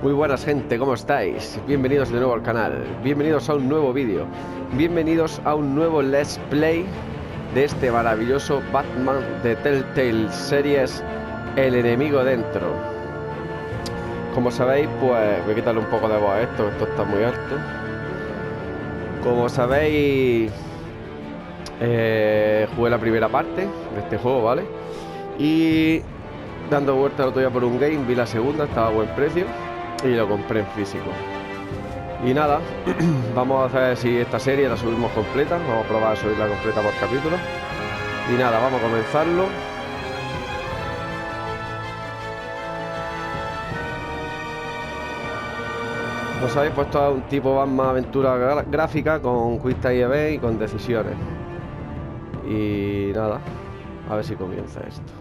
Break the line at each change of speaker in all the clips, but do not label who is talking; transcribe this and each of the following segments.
Muy buenas gente, ¿cómo estáis? Bienvenidos de nuevo al canal, bienvenidos a un nuevo vídeo, bienvenidos a un nuevo Let's Play de este maravilloso Batman de Telltale Series, El enemigo dentro. Como sabéis, pues voy a quitarle un poco de voz a esto está muy alto. Como sabéis, jugué la primera parte de este juego, ¿vale? Y dando vueltas el otro día por un game, vi la segunda, estaba a buen precio y lo compré en físico. Y nada, vamos a ver si esta serie la subimos completa. Vamos a probar a subirla completa por capítulo. Y nada, vamos a comenzarlo. Como sabéis, pues esto es un tipo Batman aventura gráfica con Quick Time Event y con decisiones. Y nada, a ver si comienza esto.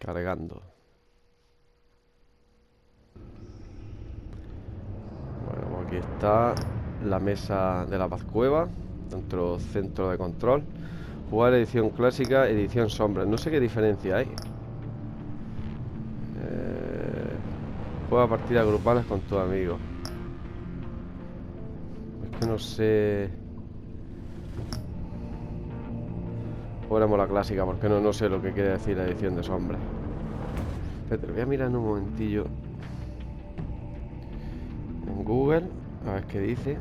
Cargando. Bueno, aquí está la mesa de la Pazcueva, dentro centro de control. Jugar edición clásica, edición sombra. No sé qué diferencia hay. Juega partidas grupales con tus amigos. Es que no sé. Jugaremos la clásica porque no sé lo que quiere decir la edición de sombra. Te voy a mirar en un momentillo en Google, a ver qué dice.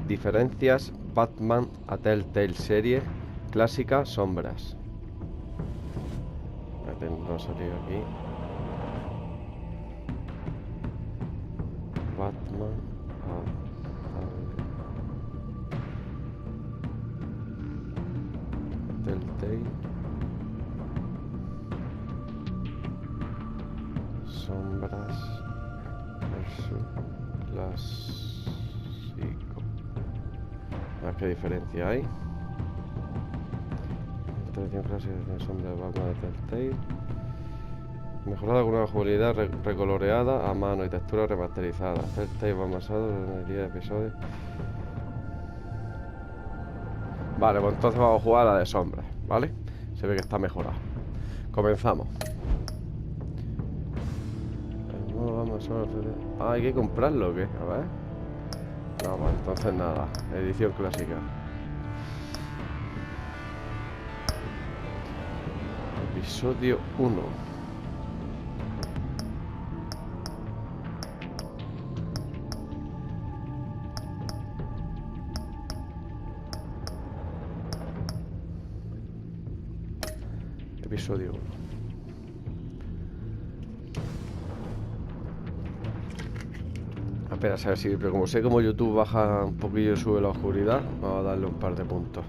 Diferencias Batman a Telltale Serie clásica sombras. No ha salido aquí. Batman a Telltale sombras versus clásico. A ver qué diferencia hay. Edición clásica de sombra de Batman de Telltale. Mejorada con una jugabilidad recoloreada a mano y textura remasterizada. Telltale va basado en la mayoría de episodios. Vale, pues entonces vamos a jugar a la de sombras, ¿vale? Se ve que está mejorada. Comenzamos. Ah, hay que comprarlo, ¿o qué? A ver. No, pues entonces nada. Edición clásica. Episodio 1. Episodio 1. Espera, a ver si... Pero como sé como YouTube baja un poquillo y sube la oscuridad, vamos a darle un par de puntos.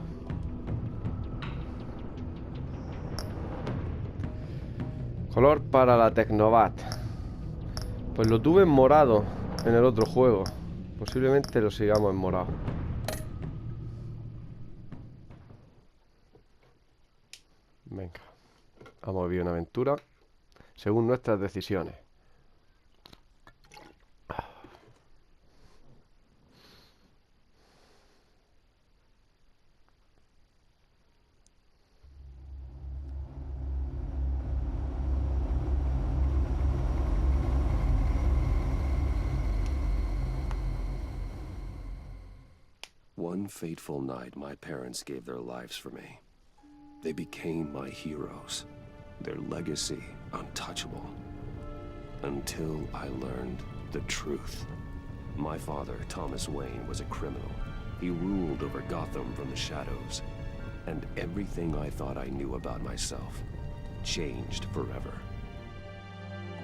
Color para la Tecnovat. Pues lo tuve en morado en el otro juego. Posiblemente lo sigamos en morado. Venga. Vamos a vivir una aventura según nuestras decisiones.
One fateful night, my parents gave their lives for me. They became my heroes, their legacy untouchable. Until I learned the truth. My father, Thomas Wayne, was a criminal. He ruled over Gotham from the shadows. And everything I thought I knew about myself changed forever.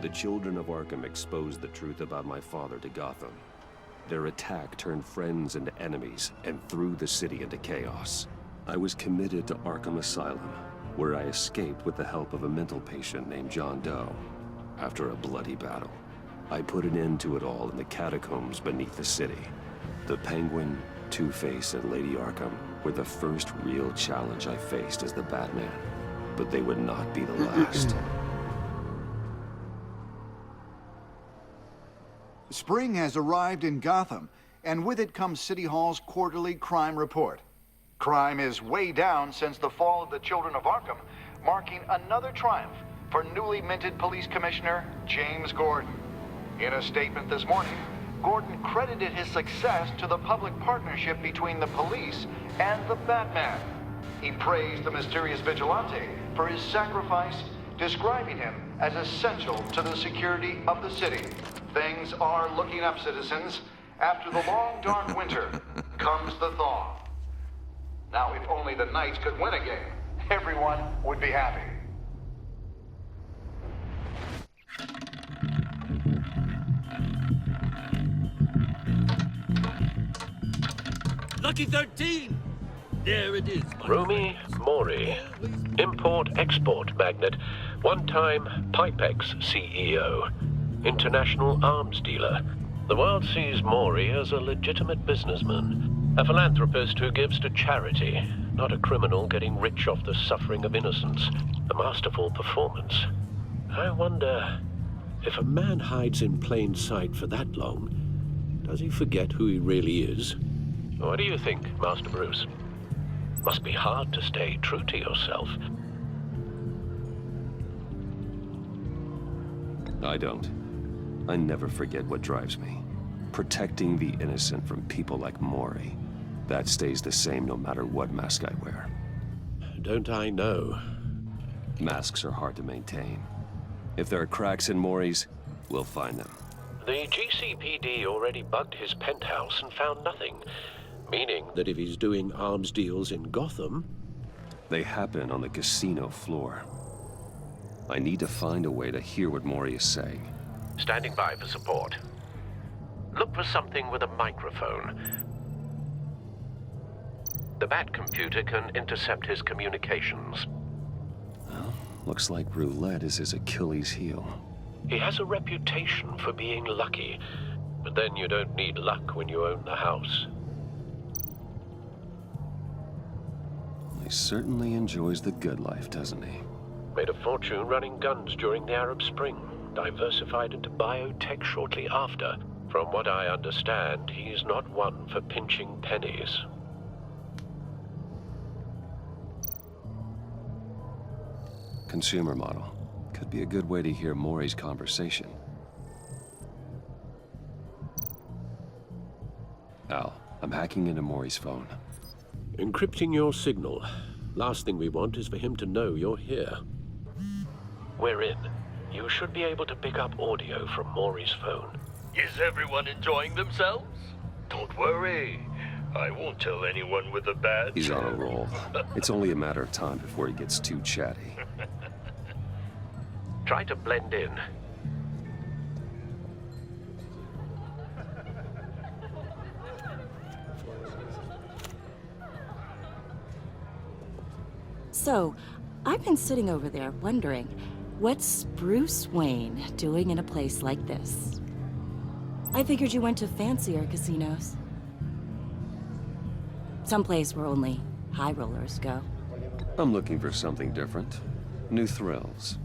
The children of Arkham exposed the truth about my father to Gotham. Their attack turned friends into enemies and threw the city into chaos. I was committed to Arkham Asylum, where I escaped with the help of a mental patient named John Doe. After a bloody battle, I put an end to it all in the catacombs beneath the city. The Penguin, Two-Face, and Lady Arkham were the first real challenge I faced as the Batman. but they would not be the last.
Spring has arrived in Gotham, and with it comes City Hall's quarterly crime report. Crime is way down since the fall of the Children of Arkham, marking another triumph for newly minted Police Commissioner James Gordon. In a statement this morning, Gordon credited his success to the public partnership between the police and the Batman. He praised the mysterious vigilante for his sacrifice, describing him as essential to the security of the city. Things are looking up, citizens. After the long, dark winter comes the thaw. Now, if only the Knights could win a game, everyone would be happy.
Lucky 13! There it is.
Rumi Mori, import-export magnate, one-time Pipex CEO, international arms dealer. The world sees Mori as a legitimate businessman, a philanthropist who gives to charity, not a criminal getting rich off the suffering of innocence. A masterful performance. I wonder, if a man hides in plain sight for that long, does he forget who he really is? What do you think, Master Bruce? Must be hard to stay true to yourself.
I don't. I never forget what drives me. Protecting the innocent from people like Mori. That stays the same no matter what mask I wear.
Don't I know?
Masks are hard to maintain. If there are cracks in Mori's, we'll find them.
The GCPD already bugged his penthouse and found nothing. Meaning that if he's doing arms deals in Gotham...
They happen on the casino floor. I need to find a way to hear what Mori is saying.
Standing by for support. Look for something with a microphone. The Bat computer can intercept his communications.
Well, looks like roulette is his Achilles heel.
He has a reputation for being lucky, but then you don't need luck when you own the house.
He certainly enjoys the good life, doesn't he?
Made a fortune running guns during the Arab Spring. Diversified into biotech shortly after. From what I understand, he's not one for pinching pennies.
Consumer model. Could be a good way to hear Mori's conversation. Al, I'm hacking into Mori's phone.
Encrypting your signal. Last thing we want is for him to know you're here. We're in. You should be able to pick up audio from Mori's phone.
Is everyone enjoying themselves? Don't worry. I won't tell anyone with a badge.
He's on a roll. It's only a matter of time before he gets too chatty.
Try to blend in.
So, I've been sitting over there wondering, what's Bruce Wayne doing in a place like this? I figured you went to fancier casinos. Someplace where only high rollers go.
I'm looking for something different. New thrills.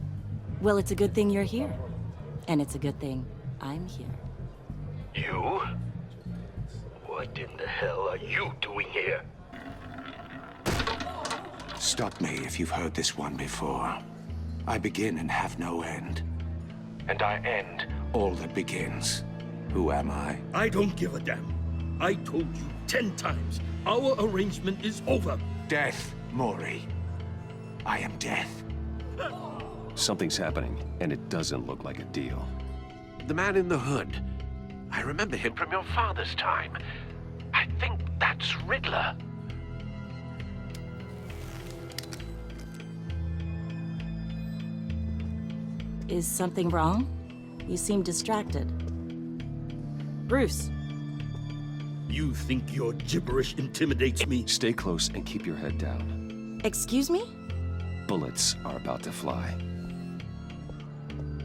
Well, it's a good thing you're here. And it's a good thing I'm here.
You? What in the hell are you doing here?
Stop me if you've heard this one before. I begin and have no end. And I end all that begins. Who am I?
I don't give a damn. I told you 10 times. Our arrangement is over.
Death, Mori. I am death.
Something's happening, and it doesn't look like a deal.
The man in the hood. I remember him from your father's time. I think that's Riddler.
Is something wrong? You seem distracted. Bruce.
You think your gibberish intimidates me?
Stay close and keep your head down.
Excuse me?
Bullets are about to fly.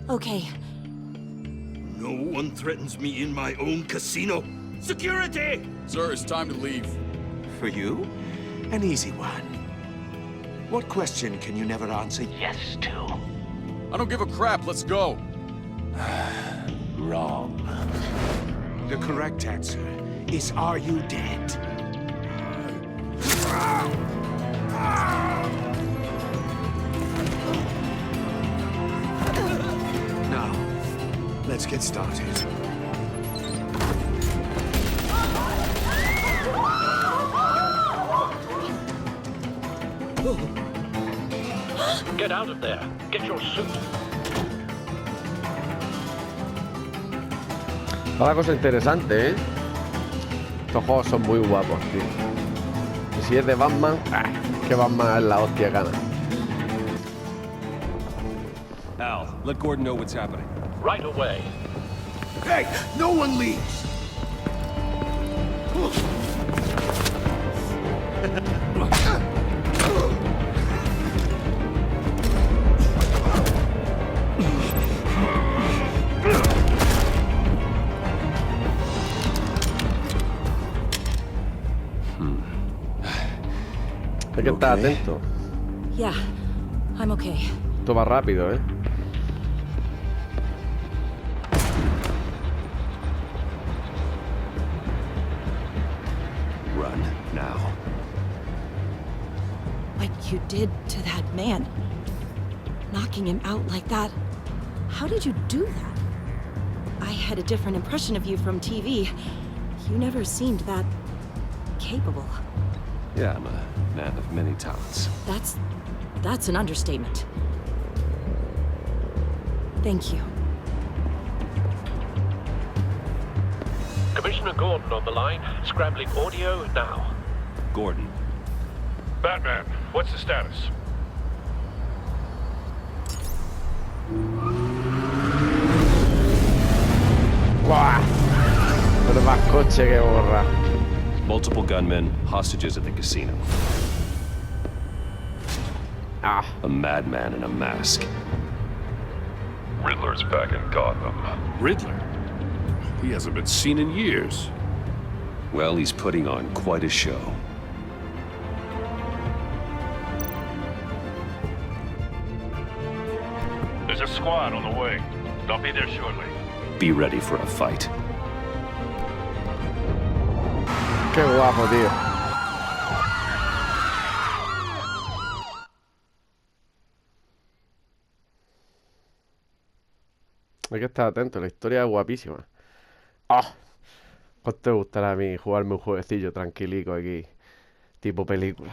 Okay.
No one threatens me in my own casino. Security!
Sir, it's time to leave.
For you, an easy one. What question can you never answer?
Yes to.
I don't give a crap. Let's go.
Wrong. The correct answer is, are you dead? Now, let's get started.
Get out of there. Get your suit.
Cada cosa interesante, ¿eh? Estos juegos son muy guapos, tío. Y si es de Batman, que Batman es la hostia gana.
Al, let Gordon know what's happening.
Right away.
Hey, no one leaves!
Hay que estar atento.
Yeah, I'm okay.
Esto va rápido, ¿eh?
Run now.
What you did to that man, knocking him out like that, how did you do that? I had a different impression of you from TV. You never seemed that capable.
Yeah, I'm a man of many talents.
That's an understatement. Thank you.
Commissioner Gordon on the line. Scrambling audio now.
Gordon.
Batman, what's the status?
¡Buah! Pero más coche que borra.
Multiple gunmen, hostages at the casino.
Ah,
A madman in a mask.
Riddler's back in Gotham.
Riddler? He hasn't been seen in years.
Well, he's putting on quite a show.
There's a squad on the way. They'll be there shortly.
Be ready for a fight.
qué guapo, tío. Hay que estar atento, la historia es guapísima. ¡Ah! ¿Cuánto te gustará a mí jugarme un jueguecillo tranquilico aquí, tipo película?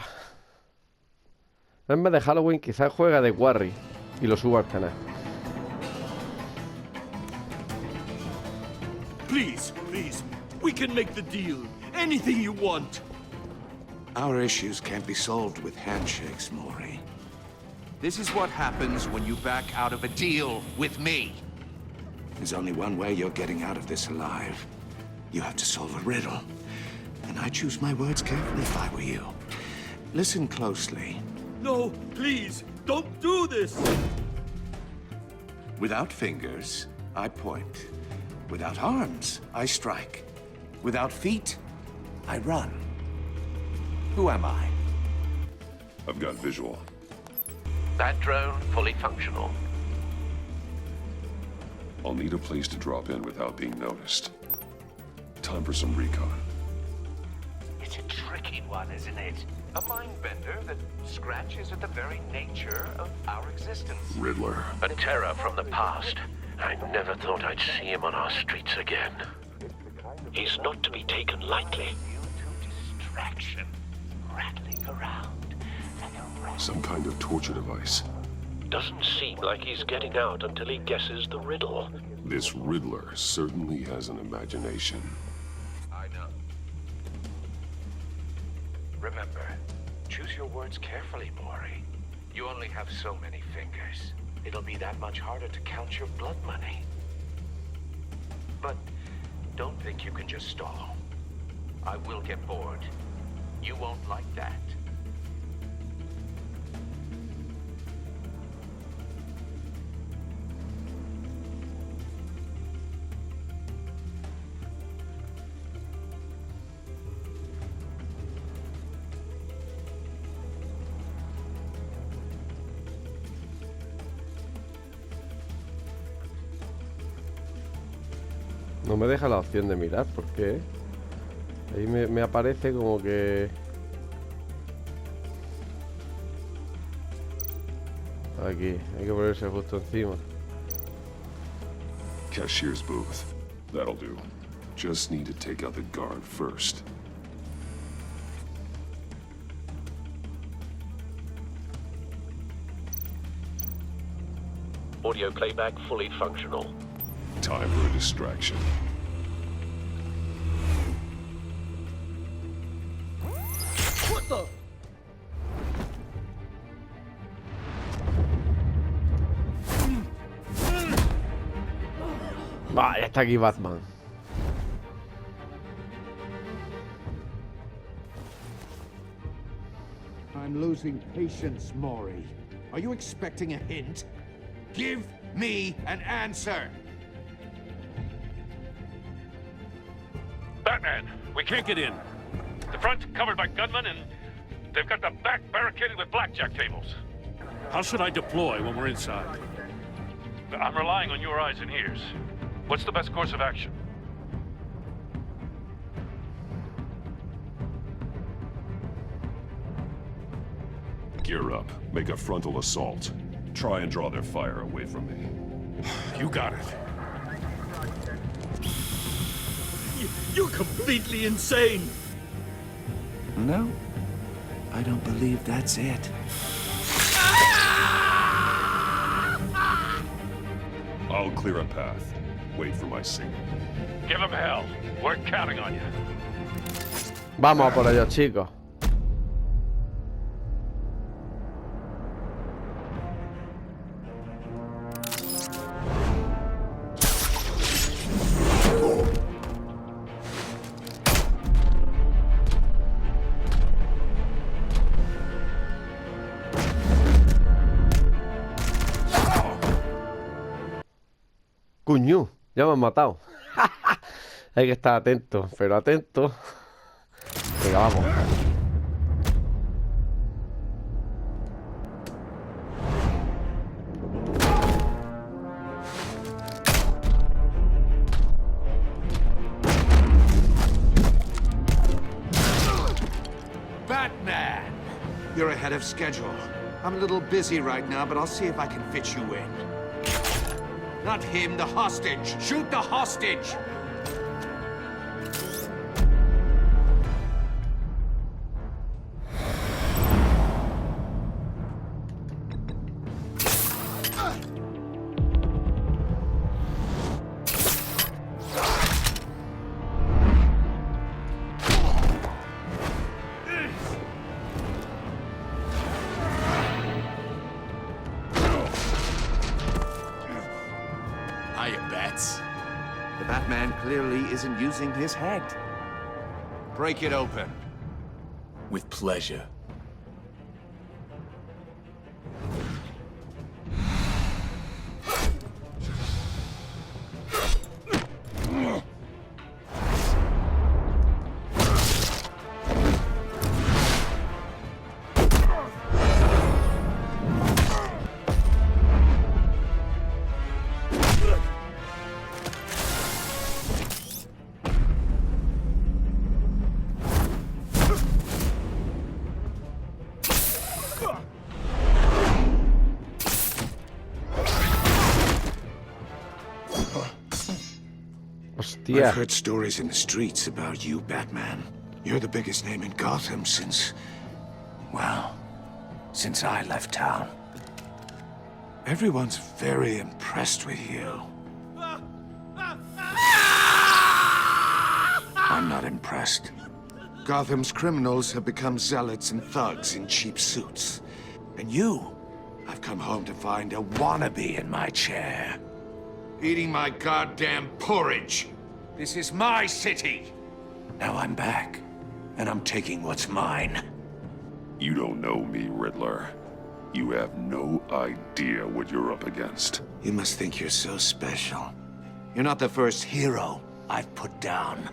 En vez de Halloween, quizás juega de Quarry y lo subo al canal.
Please, please, we can make the deal. Anything you want.
Our issues can't be solved with handshakes, Maury.
This is what happens when you back out of a deal with me.
There's only one way you're getting out of this alive. You have to solve a riddle. And I choose my words carefully if I were you. Listen closely.
No, please, don't do this.
Without fingers, I point. Without arms, I strike. Without feet, I run. Who am I?
I've got visual.
That drone fully functional.
I'll need a place to drop in without being noticed. Time for some recon.
It's a tricky one, isn't it? A mind bender that scratches at the very nature of our existence.
Riddler.
A terror from the past. I never thought I'd see him on our streets again. He's not to be taken lightly. Due to distraction, rattling around like a rat.
Some kind of torture device.
Doesn't seem like he's getting out until he guesses the riddle.
This Riddler certainly has an imagination.
I know. Remember, choose your words carefully, Maury. You only have so many fingers. It'll be that much harder to count your blood money. But don't think you can just stall. I will get bored. You won't like that.
No me deja la opción de mirar, ¿por qué? Ahí me aparece como que... Aquí, hay que ponerse justo encima.
Cashier's booth. That'll do. Just need to take out the guard first.
Audio playback fully functional.
Time for a distraction.
What the?
Va, ya está aquí Batman.
I'm losing patience, Maury. Are you expecting a hint? Give me an answer!
Batman, we can't get in. The front covered by gunmen, and they've got the back barricaded with blackjack tables. How should I deploy when we're inside? I'm relying on your eyes and ears. What's the best course of action?
Gear up. Make a frontal assault. Try and draw their fire away from me.
You got it. You're completely insane!
No, I don't believe that's it.
I'll clear a path. Wait for my signal.
Give him hell. We're counting on you.
Vamos a por ellos, chicos. Cuñú, ya me han matado. Hay que estar atento, pero atento. Venga, vamos.
Batman! You're ahead of schedule. I'm a little busy right now, but I'll see if I can fit you in. Not him, the hostage! Shoot the hostage! The Batman clearly isn't using his head. Break it open.
With pleasure. I've heard stories in the streets about you, Batman. You're the biggest name in Gotham since... well, since I left town. Everyone's very impressed with you. I'm not impressed. Gotham's criminals have become zealots and thugs in cheap suits. And you, I've come home to find a wannabe in my chair.
Eating my goddamn porridge! This is my city!
Now I'm back, and I'm taking what's mine.
You don't know me, Riddler. You have no idea what you're up against.
You must think you're so special. You're not the first hero I've put down.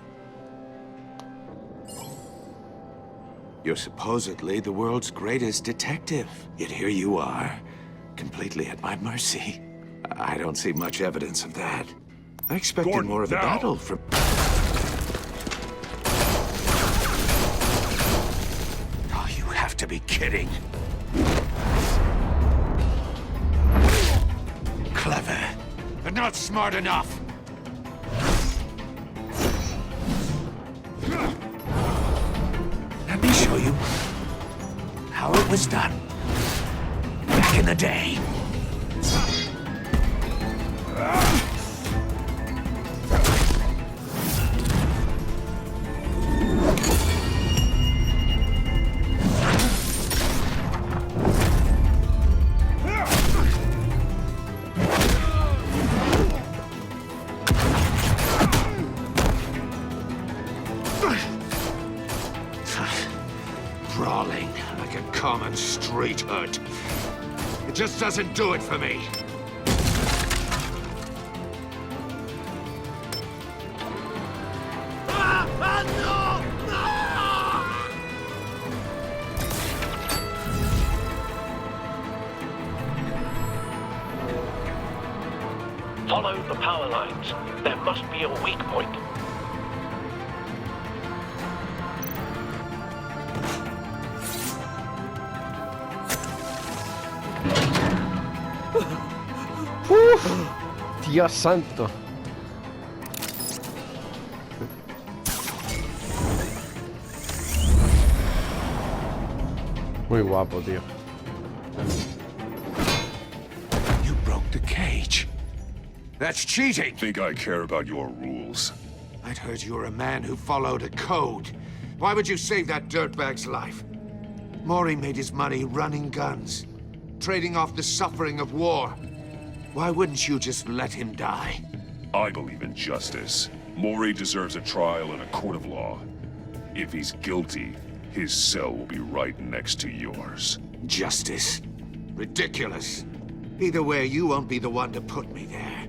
You're supposedly the world's greatest detective. Yet here you are, completely at my mercy. I don't see much evidence of that. I expected
Gordon,
more of a
now.
battle from... Oh, you have to be kidding. Clever, but not smart enough. Let me show you how it was done back in the day. Brawling like a common street hood. It just doesn't do it for me.
Follow the power lines. There must be a weak point.
Dios santo. Muy guapo, tío.
You broke the cage. That's cheating.
Think I care about your rules?
I'd heard you were a man who followed a code. Why would you save that dirtbag's life? Maury made his money running guns, trading off the suffering of war. Why wouldn't you just let him die?
I believe in justice. Maury deserves a trial in a court of law. If he's guilty, his cell will be right next to yours.
Justice? Ridiculous. Either way, you won't be the one to put me there.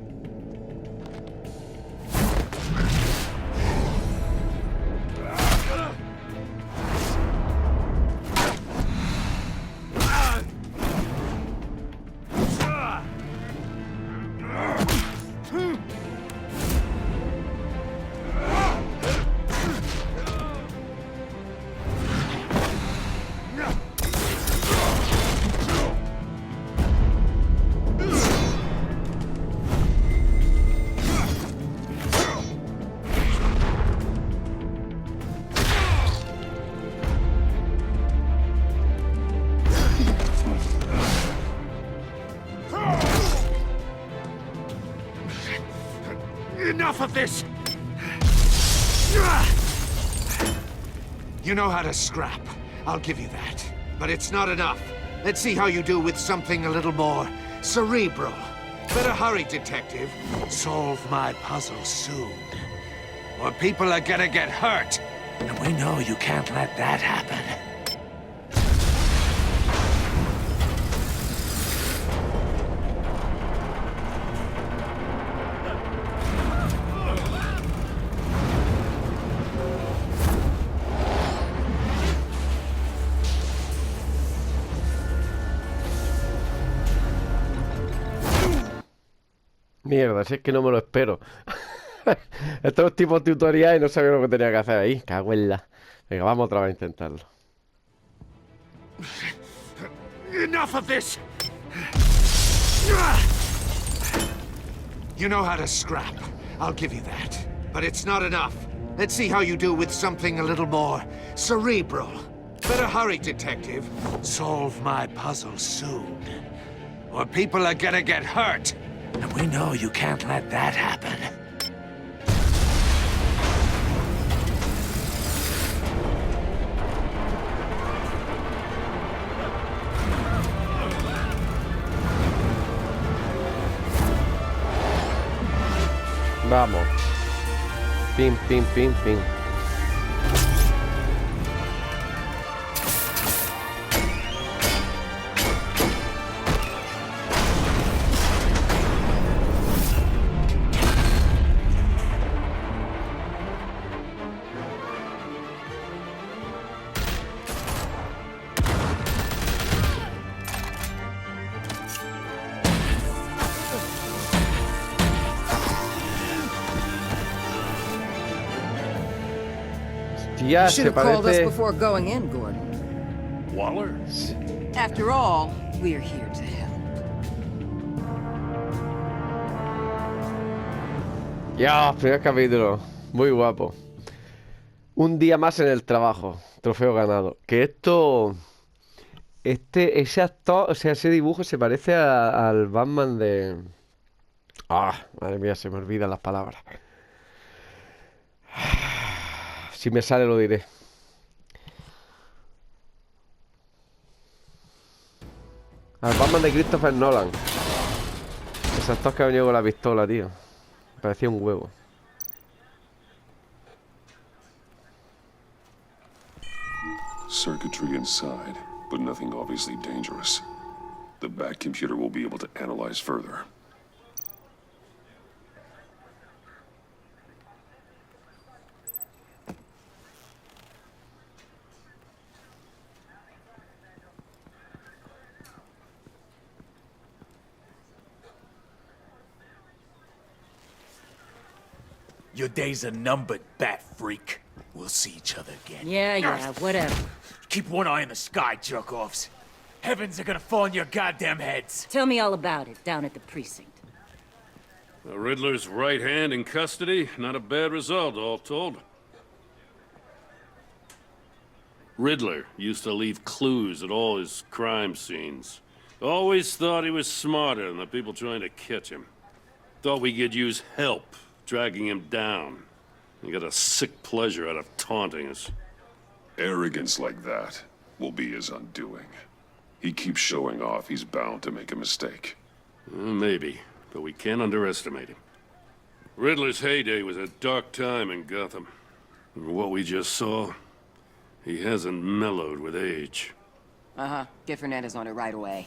Enough of this! You know how to scrap. I'll give you that. But it's not enough. Let's see how you do with something a little more cerebral. Better hurry, detective. Solve my puzzle soon. Or people are gonna get hurt. And we know you can't let that happen.
Mierda, si es que no me lo espero. Esto es tipo tutorial y no sabía lo que tenía que hacer ahí. Cago en la... Venga, vamos otra vez a intentarlo.
Enough of this! You know how to scrap. I'll give you that. But it's not enough. Let's see how you do with something a little more cerebral. Better hurry, detective. Solve my puzzle soon. Or people are gonna get hurt. And we know you can't let that happen.
Vamos. Pim, pim, pim, pim. policía
should
se
have called us
parece...
before going in, Gordon.
Waller?
After all, we're here to help.
Ya, primer capítulo. Muy guapo. Un día más en el trabajo. Trofeo ganado. Que esto... Ese actor, o sea, ese dibujo se parece al Batman de... Ah, madre mía, se me olvidan las palabras. Si me sale lo diré. Al Batman de Christopher Nolan. Ese actor que ha venido con la pistola, tío. Me parecía un huevo.
Circuitry inside, but nothing obviously dangerous. The back computer will be able to analyze further.
Your days are numbered, bat freak. We'll see each other again.
Yeah, whatever.
Keep one eye in the sky, jerk-offs. Heavens are gonna fall on your goddamn heads.
Tell me all about it down at the precinct.
The Riddler's right hand in custody. Not a bad result, all told. Riddler used to leave clues at all his crime scenes. Always thought he was smarter than the people trying to catch him. Thought we could use help dragging him down. He got a sick pleasure out of taunting us.
Arrogance like that will be his undoing. He keeps showing off, he's bound to make a mistake.
Maybe, but we can't underestimate him. Riddler's heyday was a dark time in Gotham. And what we just saw, he hasn't mellowed with age.
Uh-huh. Get Fernandez on it right away.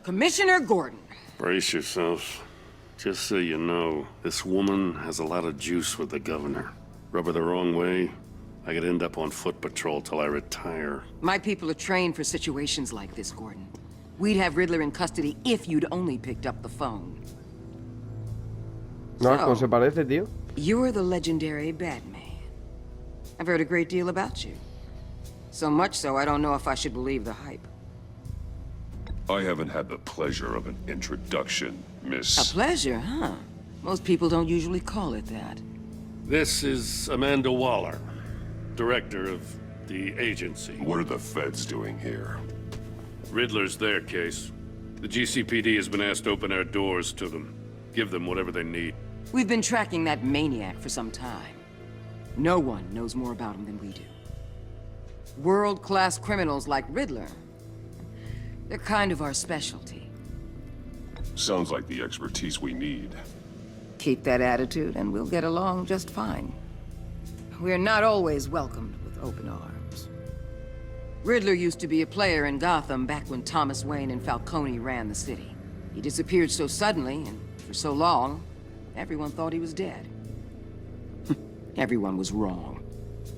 Commissioner Gordon.
Brace yourselves. Just so you know, this woman has a lot of juice with the governor. Rub her the wrong way, I could end up on foot patrol till I retire.
My people are trained for situations like this, Gordon. We'd have Riddler in custody if you'd only picked up the phone.
No, ¿cómo se parece, tío?
You're the legendary Batman. I've heard a great deal about you. So much so, I don't know if I should believe the hype.
I haven't had the pleasure of an introduction, Miss...
A pleasure, huh? Most people don't usually call it that.
This is Amanda Waller, director of the agency.
What are the feds doing here?
Riddler's their case. The GCPD has been asked to open our doors to them. Give them whatever they need.
We've been tracking that maniac for some time. No one knows more about him than we do. World-class criminals like Riddler. They're kind of our specialty.
Sounds like the expertise we need.
Keep that attitude and we'll get along just fine. We're not always welcomed with open arms. Riddler used to be a player in Gotham back when Thomas Wayne and Falcone ran the city. He disappeared so suddenly and for so long, everyone thought he was dead. Everyone was wrong.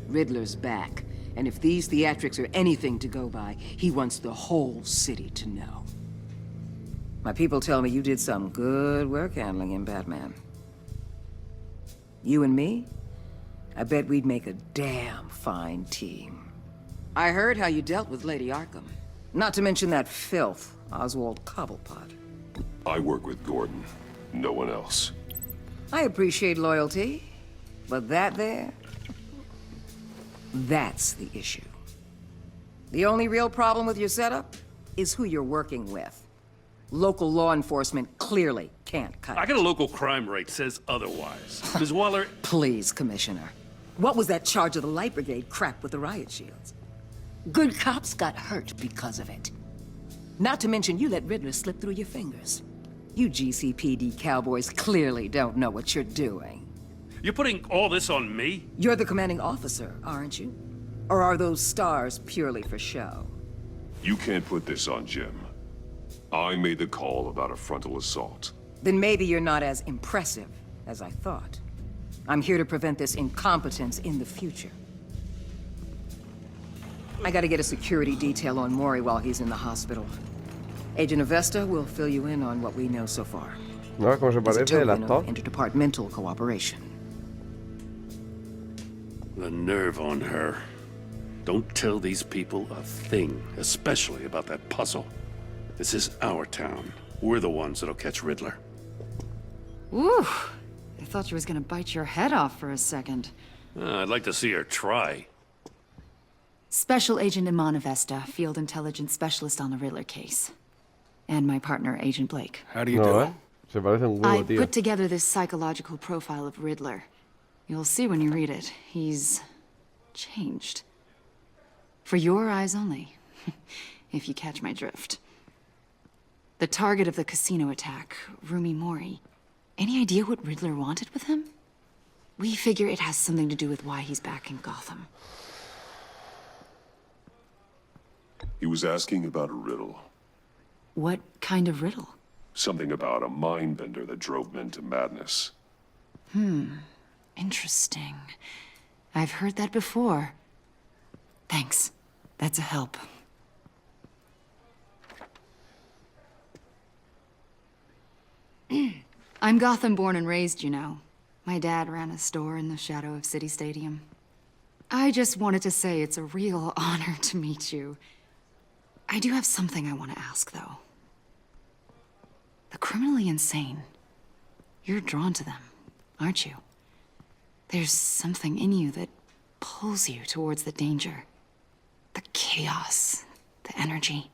Riddler's back, and if these theatrics are anything to go by, he wants the whole city to know. My people tell me you did some good work handling him, Batman. You and me? I bet we'd make a damn fine team. I heard how you dealt with Lady Arkham. Not to mention that filth, Oswald Cobblepot.
I work with Gordon, no one else.
I appreciate loyalty, but that there... that's the issue. The only real problem with your setup is who you're working with. Local law enforcement clearly can't cut
I
it.
got a local crime rate says otherwise. Ms. Waller...
Please, Commissioner. What was that charge of the Light Brigade crap with the riot shields? Good cops got hurt because of it. Not to mention you let Riddler slip through your fingers. You GCPD cowboys clearly don't know what you're doing.
You're putting all this on me?
You're the commanding officer, aren't you? Or are those stars purely for show?
You can't put this on Jim. I made the call about a frontal assault.
Then maybe you're not as impressive as I thought. I'm here to prevent this incompetence in the future. I gotta get a security detail on Mori while he's in the hospital. Agent Avesta will fill you in on what we know so far.
No, ¿cómo se
As a
parece el
token
actor?
of interdepartmental cooperation.
The nerve on her. Don't tell these people a thing, especially about that puzzle. This is our town. We're the ones that'll catch Riddler.
Ooh, I thought she was gonna bite your head off for a second.
I'd like to see her try.
Special Agent Imana Vesta, Field Intelligence Specialist on the Riddler case. And my partner, Agent Blake.
How do you do?
Se parece un huevo,
I
tío.
put together this psychological profile of Riddler. You'll see when you read it. He's changed. For your eyes only, if you catch my drift. The target of the casino attack, Rumi Mori. Any idea what Riddler wanted with him? We figure it has something to do with why he's back in Gotham.
He was asking about a riddle.
What kind of riddle?
Something about a mind bender that drove men to madness.
Interesting. I've heard that before. Thanks. That's a help. I'm Gotham born and raised, you know. My dad ran a store in the shadow of City Stadium. I just wanted to say it's a real honor to meet you. I do have something I want to ask, though. The criminally insane. You're drawn to them, aren't you? There's something in you that pulls you towards the danger. The chaos, the energy.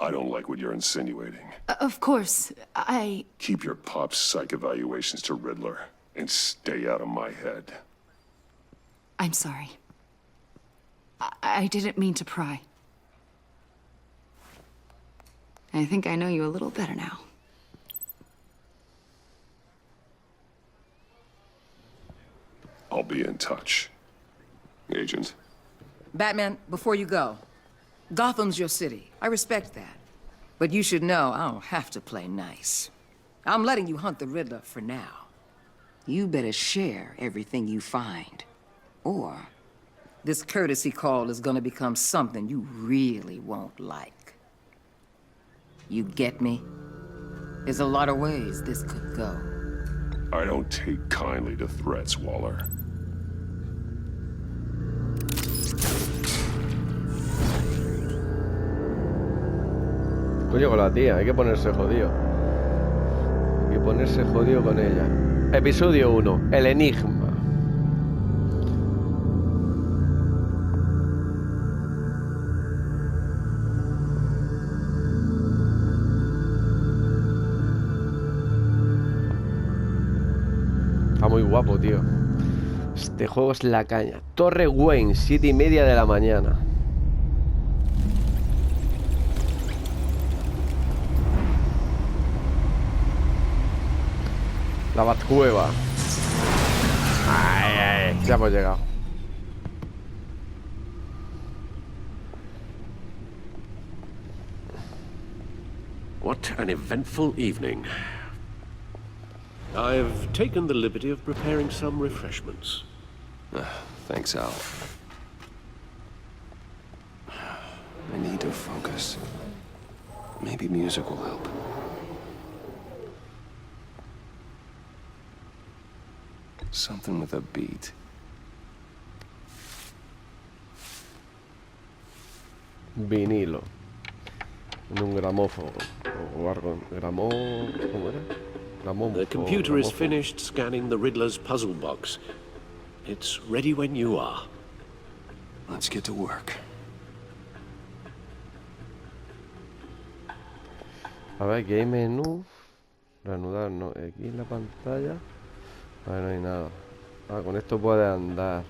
I don't like what you're insinuating.
Of course,
Keep your pop psych evaluations to Riddler and stay out of my head.
I'm sorry. I didn't mean to pry. I think I know you a little better now.
I'll be in touch. Agent.
Batman, before you go, Gotham's your city. I respect that. But you should know I don't have to play nice. I'm letting you hunt the Riddler for now. You better share everything you find. Or this courtesy call is gonna become something you really won't like. You get me? There's a lot of ways this could go.
I don't take kindly to threats, Waller.
Coño, con la tía, hay que ponerse jodido. Hay que ponerse jodido con ella. Episodio 1, el enigma. Está muy guapo, tío. Este juego es la caña. Torre Wayne, 7:30 de la mañana. La Batcueva. Ay, ay, ya hemos llegado.
What an eventful evening. I've taken the liberty of preparing some refreshments.
Thanks, Al. I need to focus. Maybe music will help. Something with a beat.
Vinilo. En un gramófono. O algo. ¿Cómo era?
The computer is finished scanning the Riddler's puzzle box. It's ready when you are.
Let's get to work.
A ver, aquí hay menú. Reanudar, no. Aquí en la pantalla. A ver, no hay nada. Ah, con esto puede andar.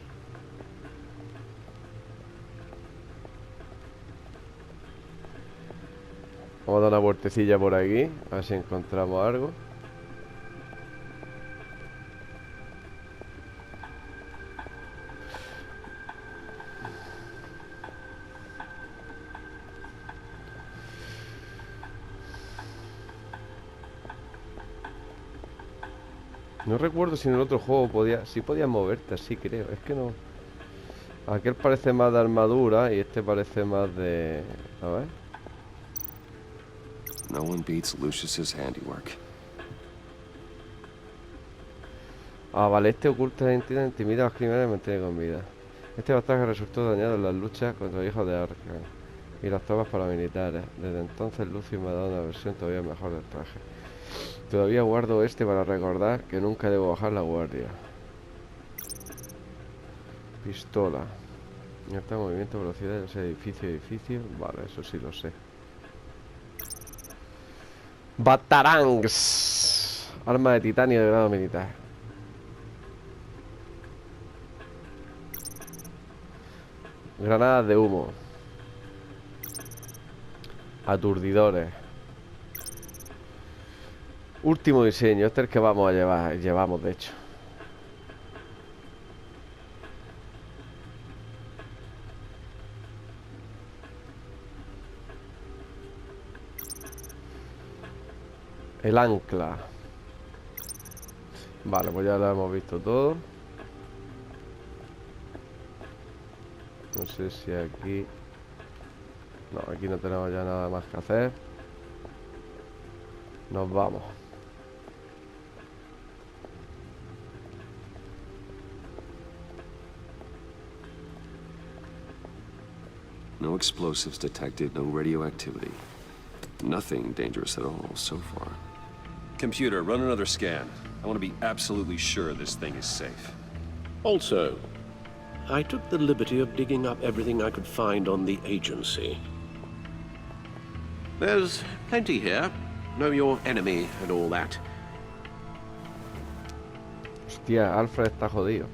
Vamos a dar una vueltecilla por aquí. A ver si encontramos algo. No recuerdo si en el otro juego podía... Sí podías moverte así, creo. Es que no... Aquel parece más de armadura y este parece más de... A ver.
No one beats Lucius's handiwork.
Ah, vale, este oculta la identidad, intimida a los criminales y mantiene con vida. Este bastaje resultó dañado en las luchas contra los hijos de Arkham y las tropas paramilitares. Desde entonces Lucio me ha dado una versión todavía mejor del traje. Todavía guardo este para recordar que nunca debo bajar la guardia. Pistola. Alta movimiento, velocidad, no sé, edificio, edificio. Vale, eso sí lo sé. Batarangs. Arma de titanio de grado militar. Granadas de humo. Aturdidores. Último diseño. Este es el que vamos a llevar. Llevamos, de hecho. El ancla. Vale, pues ya lo hemos visto todo. No sé si aquí... No, aquí no tenemos ya nada más que hacer. Nos vamos.
No explosives detected, no radioactivity. Nothing dangerous at all so far. Computer, run another scan. I want to be absolutely sure this thing is safe.
Also, I took the liberty of digging up everything I could find on the agency. There's plenty here. Know your enemy and all that.
Hostia, Alfred está jodido.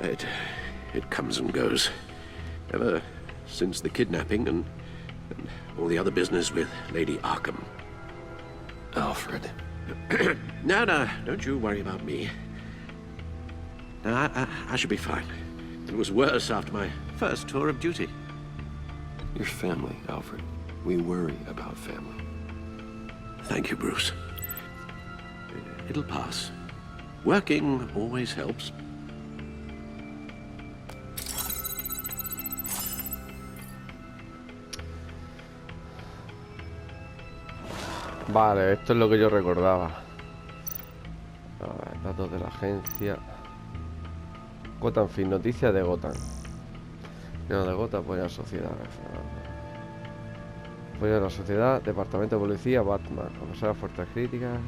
It comes and goes. Ever since the kidnapping and all the other business with Lady Arkham.
Alfred.
No, don't you worry about me. No, I should be fine. It was worse after my first tour of duty.
Your family, Alfred. We worry about family.
Thank you, Bruce. It'll pass. Working always helps.
Vale, esto es lo que yo recordaba. A ver, datos de la agencia. Gotham Fin, noticias de Gotham. No, de Gotham, apoya a la sociedad. Apoya a la sociedad, departamento de policía, Batman. A pasar a fuerzas críticas.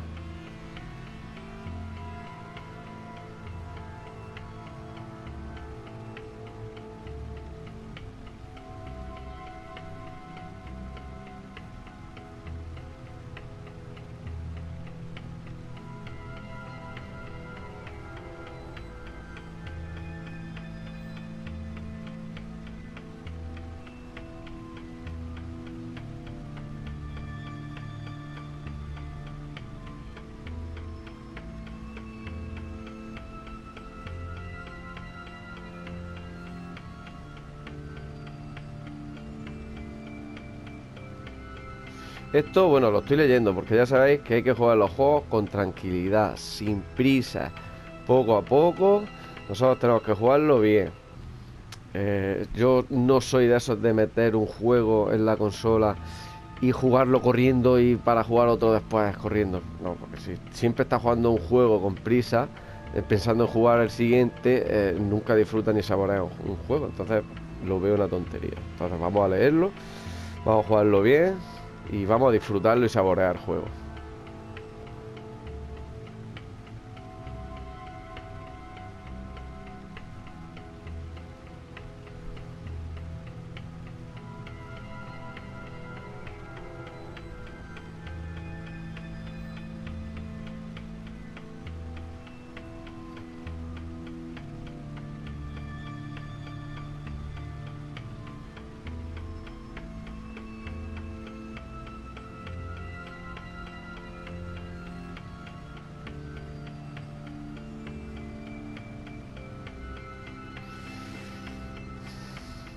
Esto, bueno, lo estoy leyendo porque ya sabéis que hay que jugar los juegos con tranquilidad, sin prisa, poco a poco. Nosotros tenemos que jugarlo bien. Yo no soy de esos de meter un juego en la consola y jugarlo corriendo y para jugar otro después corriendo. No, porque si siempre estás jugando un juego con prisa, pensando en jugar el siguiente, nunca disfrutas ni saboreas un juego. Entonces lo veo una tontería. Entonces vamos a leerlo, vamos a jugarlo bien y vamos a disfrutarlo y saborear el juego.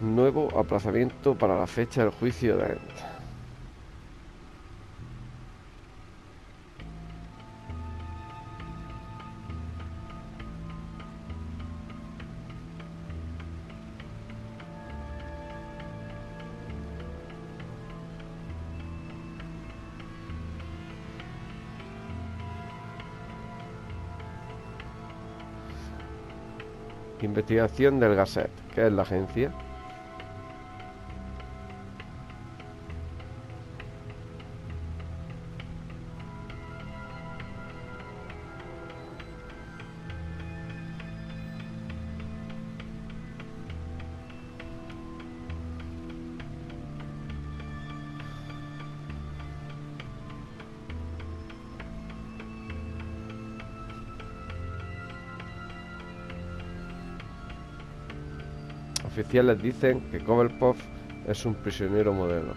Nuevo aplazamiento para la fecha del juicio de Dent. Investigación del Gazette. ¿Qué es la agencia? Oficiales dicen que Cobblepot es un prisionero modelo.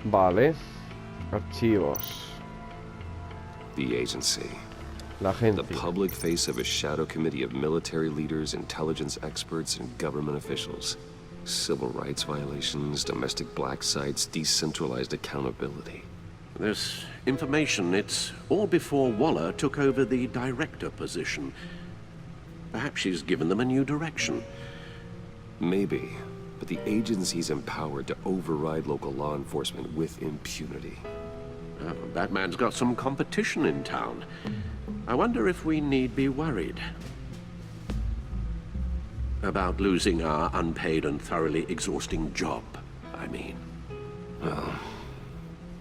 Vale. Archivos.
The agency.
La agencia.
The public face of a shadow committee of military leaders, intelligence experts, and government officials. Civil rights violations, domestic black sites, decentralized accountability.
This information, it's all before Waller took over the director position. Perhaps she's given them a new direction.
Maybe, but the agency's empowered to override local law enforcement with impunity.
Oh, Batman's got some competition in town. I wonder if we need be worried about losing our unpaid and thoroughly exhausting job, I mean.
Well,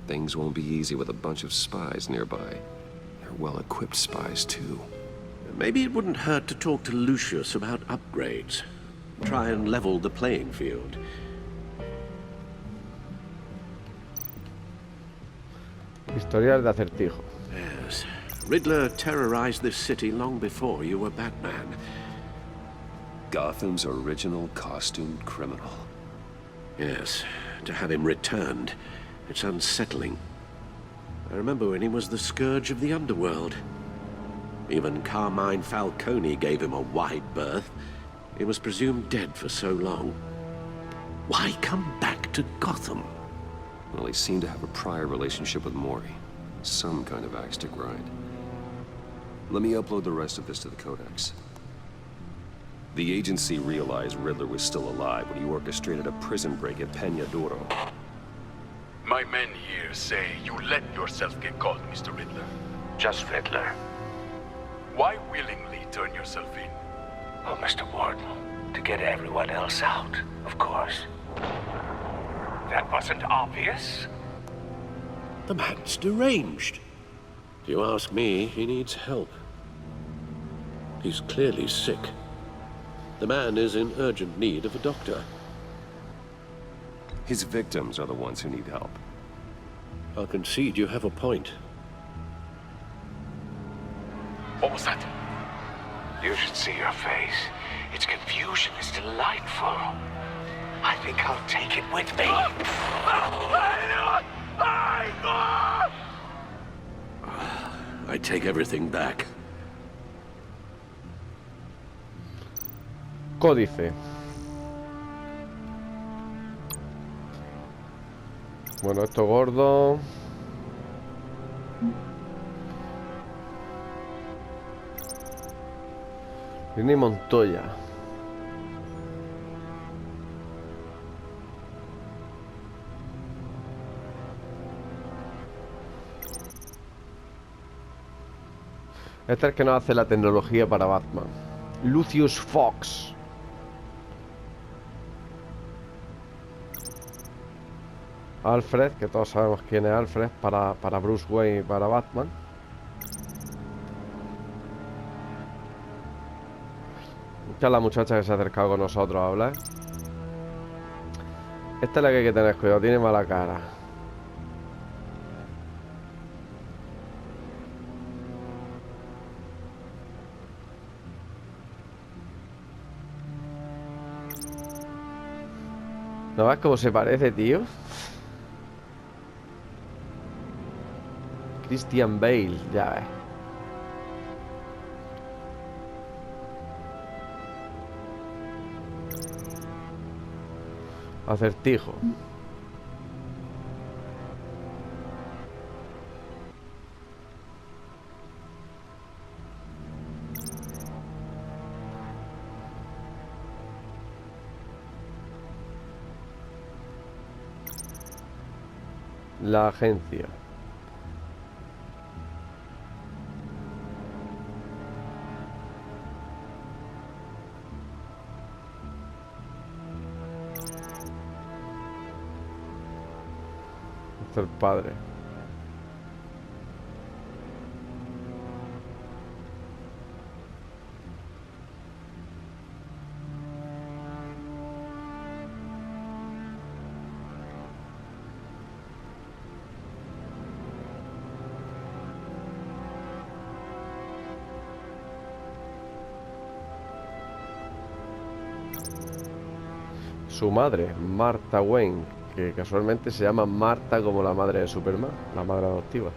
things won't be easy with a bunch of spies nearby. They're well-equipped spies, too.
Maybe it wouldn't hurt to talk to Lucius about upgrades. Try and level the playing field.
Historial de Acertijo.
Yes. Riddler terrorized this city long before you were Batman.
Gotham's original costumed criminal.
Yes. To have him returned, it's unsettling. I remember when he was the scourge of the underworld. Even Carmine Falcone gave him a wide berth. He was presumed dead for so long. Why come back to Gotham?
Well, he seemed to have a prior relationship with Mori. Some kind of axe to grind. Let me upload the rest of this to the Codex. The agency realized Riddler was still alive when he orchestrated a prison break at Peñadoro.
My men here say you let yourself get caught, Mr. Riddler.
Just Riddler.
Why willingly turn yourself in?
Oh, Mr. Warden, to get everyone else out, of course. That wasn't obvious.
The man's deranged. If you ask me, he needs help. He's clearly sick. The man is in urgent need of a doctor.
His victims are the ones who need help.
I'll concede you have a point.
What was that?
You should see your face. Its confusion is delightful. I think I'll take it with me.
I take everything back.
Códice. Bueno, esto gordo. Viene Montoya. Este es el que nos hace la tecnología para Batman. Lucius Fox. Alfred, que todos sabemos quién es Alfred para Bruce Wayne y para Batman. Esta es la muchacha que se ha acercado con nosotros a hablar. Esta es la que hay que tener cuidado, tiene mala cara. ¿No ves cómo se parece, tío? Christian Bale, ya ves. Acertijo. La agencia. Este es el padre. Su madre, Martha Wayne, que casualmente se llama Marta como la madre de Superman, la madre adoptiva.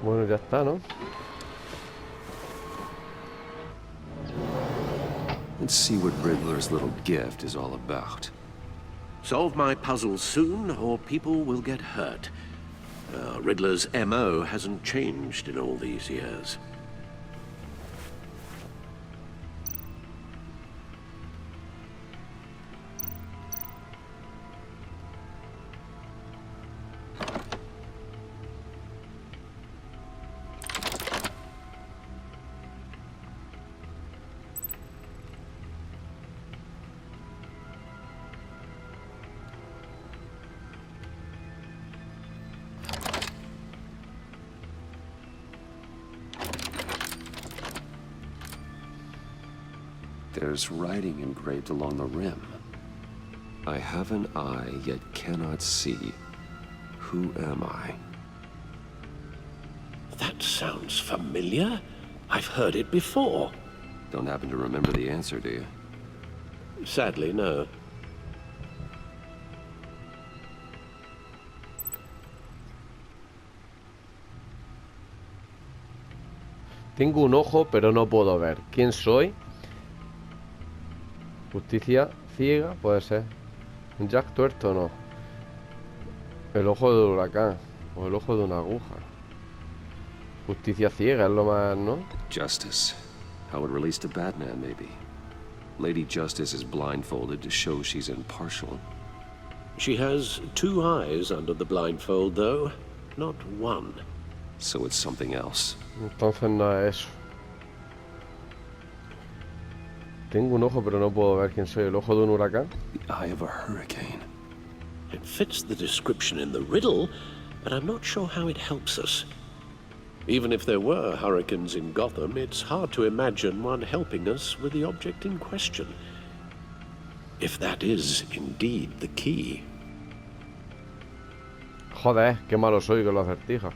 Bueno, ya está, ¿no?
Let's see what Riddler's little gift is all about.
Solve my puzzle soon, or people will get hurt. Riddler's MO hasn't changed in all these years.
There's writing engraved along the rim. I have an eye, yet cannot see. Who am I?
That sounds familiar. I've heard it before.
Don't happen to remember the answer, do you?
Sadly, no.
Tengo un ojo, pero no puedo ver. ¿Quién soy? Justicia ciega, puede ser. Un Jack tuerto, no. El ojo del huracán. O el ojo de una aguja. Justicia ciega es lo más, ¿no?
Justice. How it relates to Batman, maybe. Lady Justice is blindfolded to show she's impartial.
She has two eyes under the blindfold, though. Not one.
So it's something else.
Entonces no es eso. Tengo un ojo, pero no puedo ver quién soy. ¿El ojo de un huracán?
The eye of a hurricane.
It fits the description in the riddle, but I'm not sure how it helps us. Even if there were hurricanes in Gotham, it's hard to imagine one helping us with the object in question. If that is indeed the key.
Joder, qué malo soy con los acertijos.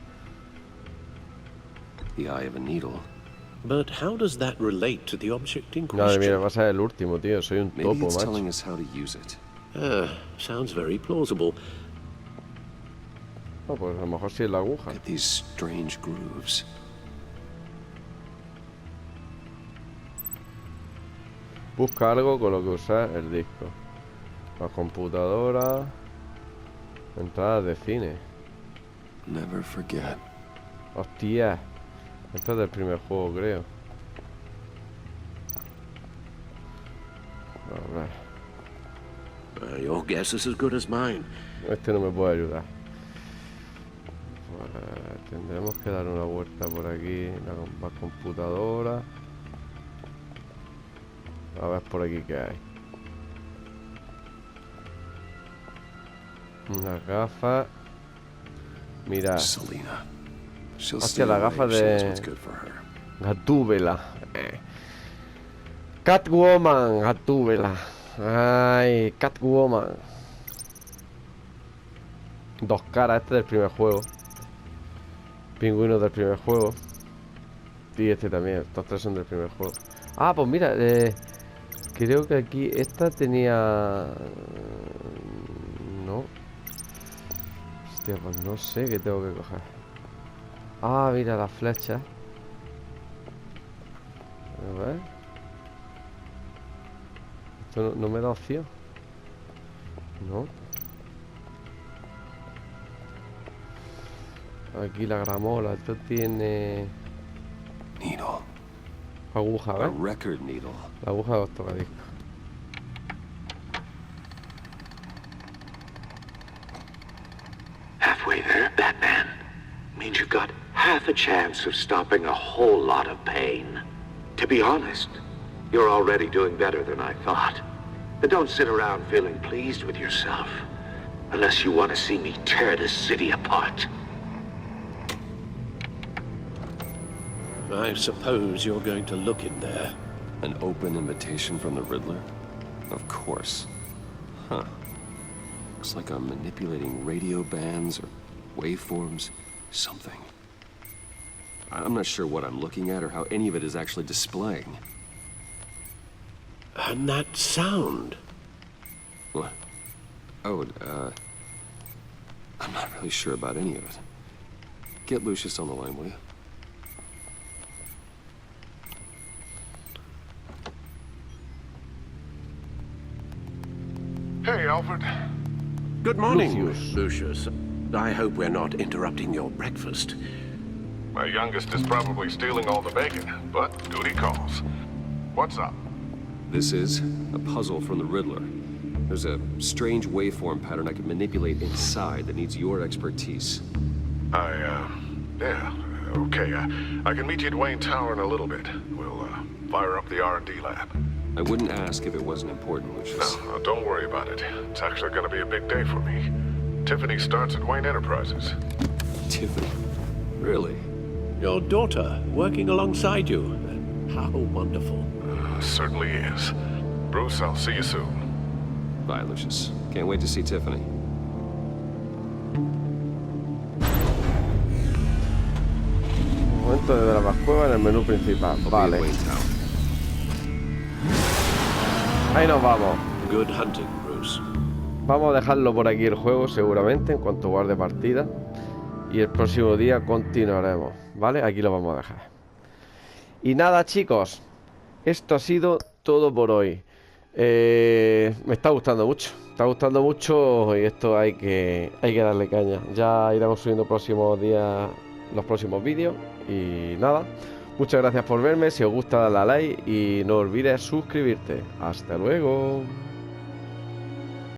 The eye of a needle.
But how does that relate to the object in question?
Madre mía, va a ser el último, tío. Soy un
Maybe
topo,
it's
macho.
telling us how to use it.
Sounds very plausible.
Oh, pues a lo mejor sí es la aguja.
Look at these strange grooves.
Busca algo con lo que usar el disco. La computadora. Entradas de cine.
Never forget.
Hostia. Esto es del primer juego, creo. A ver.
Your guess is as good as mine.
Este no me puede ayudar. Pues tendremos que dar una vuelta por aquí. La computadora. A ver por aquí qué hay. Unas gafas. Mira.
Selena.
Hacia la gafa de Gatúbela. Catwoman, Gatúbela. Ay, Catwoman. Dos caras, este del primer juego. Pingüinos del primer juego. Y este también, estos tres son del primer juego. Ah, pues mira, creo que aquí esta tenía... No. Hostia, pues no sé qué tengo que coger. Ah, mira las flechas. A ver. Esto no me da opción. No. Aquí la gramola. Esto tiene...
Needle.
Aguja, ¿ves?
A record needle.
La aguja de los tocadiscos.
Halfway there, Batman. Means you've got half a chance of stopping a whole lot of pain. To be honest, you're already doing better than I thought. But don't sit around feeling pleased with yourself. Unless you want to see me tear this city apart.
I suppose you're going to look in there.
An open invitation from the Riddler? Of course. Huh. Looks like I'm manipulating radio bands or waveforms. Something. I'm not sure what I'm looking at or how any of it is actually displaying.
And that sound.
What? Oh, I'm not really sure about any of it. Get Lucius on the line, will you?
Hey, Alfred.
Good morning, Lucius. I hope we're not interrupting your breakfast.
My youngest is probably stealing all the bacon, but duty calls. What's up?
This is a puzzle from the Riddler. There's a strange waveform pattern I can manipulate inside that needs your expertise.
Yeah, okay. I can meet you at Wayne Tower in a little bit. We'll, fire up the R&D lab.
I wouldn't ask if it wasn't important, Lucius.
No, don't worry about it. It's actually gonna be a big day for me. Tiffany starts at Wayne Enterprises.
Tiffany? Really?
Your daughter working alongside you. How wonderful.
Certainly is. Bruce, I'll see you soon.
Bye, Lucius. Can't wait to see Tiffany.
Momento de la cueva en el menú principal. Vale. Ahí nos vamos.
Good hunting, Bruce.
Vamos a dejarlo por aquí el juego seguramente en cuanto guarde partida. Y el próximo día continuaremos, ¿vale? Aquí lo vamos a dejar. Y nada, chicos. Esto ha sido todo por hoy. Me está gustando mucho. Está gustando mucho y esto hay que darle caña. Ya iremos subiendo próximos días los próximos vídeos. Y nada. Muchas gracias por verme. Si os gusta, dale a like y no olvides suscribirte. Hasta luego.